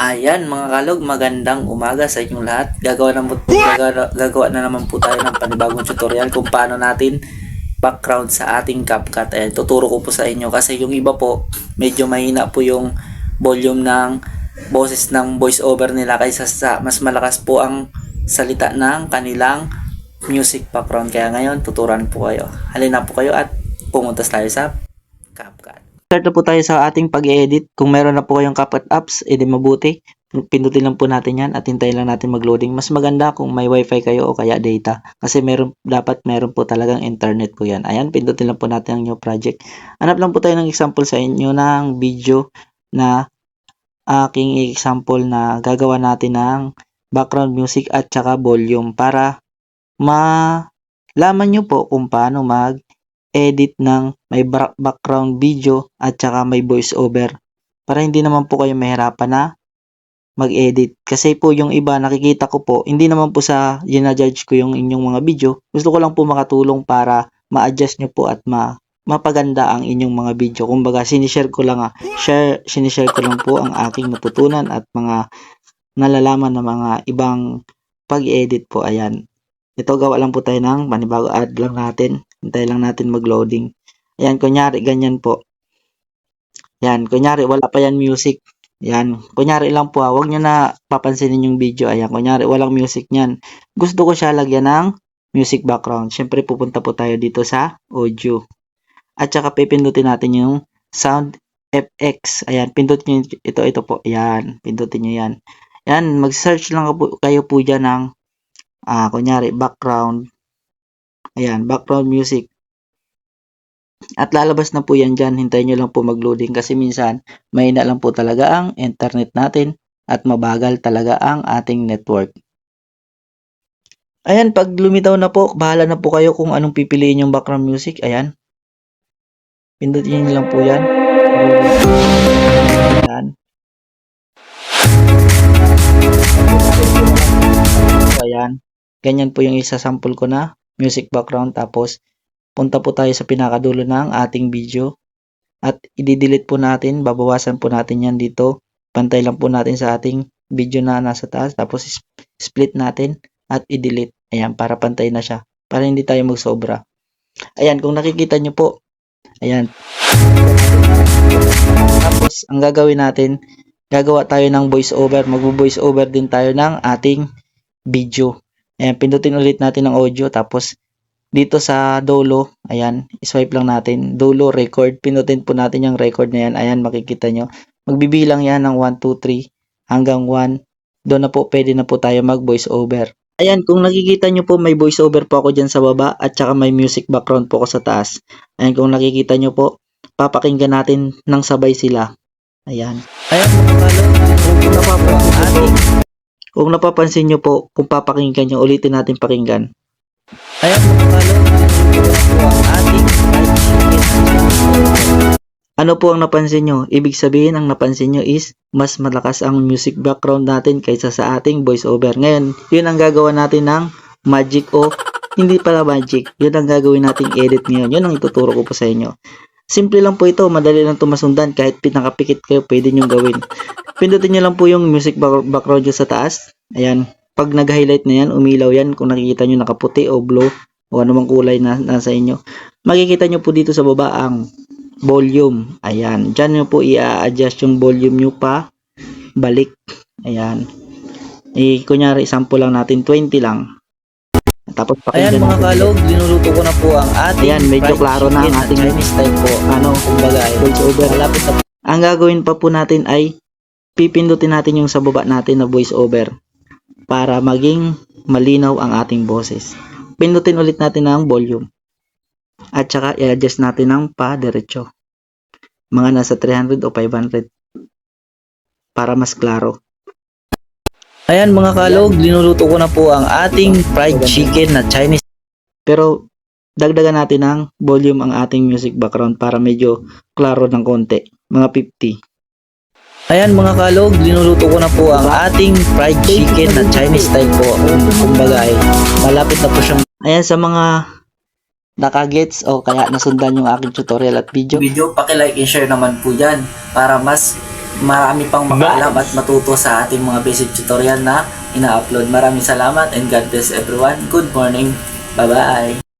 Ayan mga kalog, magandang umaga sa inyong lahat. Gagawa na naman po tayo ng panibagong tutorial kung paano natin background sa ating CapCut. Ayan, tuturo ko po sa inyo kasi yung iba po, medyo mahina po yung volume ng boses ng voice over nila kaysa sa mas malakas po ang salita ng kanilang music background. Kaya ngayon, tuturuan po kayo. Halina po kayo at pumunta tayo sa CapCut. Start na po tayo sa ating pag-edit. Kung meron na po kayong CapCut apps, edi mabuti. Pindutin lang po natin yan at hintayin lang natin mag-loading. Mas maganda kung may wifi kayo o kaya data. Kasi dapat meron po talagang internet po yan. Ayan, pindutin lang po natin ang new project. Hanap lang po tayo ng example sa inyo ng video na aking example na gagawa natin ng background music at saka volume para malaman nyo po kung paano edit ng may background video at saka may voice over para hindi naman po kayo mahirapan na mag-edit. Kasi po yung iba nakikita ko po, hindi naman po sa ginajudge ko yung inyong mga video. Gusto ko lang po makatulong para ma-adjust nyo po at mapaganda ang inyong mga video. Kumbaga sinishare ko lang ko lang po ang aking natutunan at mga nalalaman ng mga ibang pag-edit po. Ayan. Ito gawa lang po tayo ng panibago, add lang natin. Hintay lang natin mag-loading. Ayan, kunyari, ganyan po. Ayan, kunyari, wala pa yan music. Ayan, kunyari lang po, huwag nyo na papansinin yung video. Ayan, kunyari, walang music nyan. Gusto ko siya lagyan ng music background. Siyempre, pupunta po tayo dito sa audio. At saka, pipindutin natin yung sound FX. Ayan, pindutin nyo ito po. Ayan, pindutin nyo yan. Ayan, mag-search lang kayo po dyan ng, kunyari, background. Ayan, background music. At lalabas na po yan dyan. Hintayin nyo lang po mag-loading kasi minsan mahina lang po talaga ang internet natin at mabagal talaga ang ating network. Ayan, pag lumitaw na po, bahala na po kayo kung anong pipiliin yung background music. Ayan. Pindutin nyo lang po yan. Ayan. Ayan. Ganyan po yung isa-sample ko na music background. Tapos, punta po tayo sa pinakadulo ng ating video. At i-delete po natin, babawasan po natin yan dito. Pantay lang po natin sa ating video na nasa taas. Tapos, split natin at i-delete. Ayan, para pantay na siya. Para hindi tayo magsobra. Ayan, kung nakikita nyo po. Ayan. Tapos, ang gagawin natin, gagawa tayo ng voice over. Mag-voice over din tayo ng ating video. Ayan, pindutin ulit natin ang audio. Tapos, dito sa dulo, ayan, swipe lang natin. Dulo, record. Pindutin po natin yung record na yan. Ayan, makikita nyo. Magbibilang yan ng 1, 2, 3 hanggang 1. Doon na po, pwede na po tayo mag-voice over. Ayan, kung nakikita nyo po, may voice over po ako dyan sa baba at saka may music background po ako sa taas. Ayan, kung nakikita nyo po, papakinggan natin ng sabay sila. Ayan. Ayan, kung napapansin nyo po, kung papakinggan nyo, ulitin natin pakinggan. Ayan mga kalog, ano po ang napansin nyo? Ibig sabihin, ang napansin nyo is mas malakas ang music background natin kaysa sa ating voice over. Ngayon, yun ang gagawa natin ng magic o hindi pala magic. Yun ang gagawin nating edit ngayon. Yun ang ituturo ko po sa inyo. Simple lang po ito, madali lang ito masundan. Kahit pinakapikit kayo, pwede nyo gawin. Pindutin nyo lang po yung music background sa taas. Ayan. Pag nag-highlight na yan, umilaw yan. Kung nakikita nyo nakaputi o blue o anumang kulay na nasa inyo. Makikita nyo po dito sa baba ang volume. Ayan. Diyan nyo po i-adjust yung volume nyo pa. Balik. Ayan. Kunyari, sample lang natin. 20 lang. Tapos pakinggan. Ayan mga kalog, linuluto ko na po ang ating ayan, medyo klaro na ang ating Chinese style po. Kumbaga, voice over. Ang gagawin pa po natin ay pipindutin natin yung sa baba natin na voice over para maging malinaw ang ating boses. Pindutin ulit natin ang volume. At saka i-adjust natin ng pa-diretso. Mga nasa 300 o 500 para mas klaro. Ayan mga kalog, linuluto ko na po ang ating fried chicken na Chinese. Pero dagdagan natin ng volume ang ating music background para medyo klaro ng konti. Mga 50. Ayan mga kalog, linuluto ko na po ang ating fried chicken na Chinese style po. Kumbaga ay malapit na po siyang. Ayan sa mga nakagets o kaya nasundan yung aking tutorial at video. Paki-like and share naman po yan para mas marami pang makaalam at matuto sa ating mga basic tutorial na ina-upload. Maraming salamat and God bless everyone. Good morning. Bye-bye.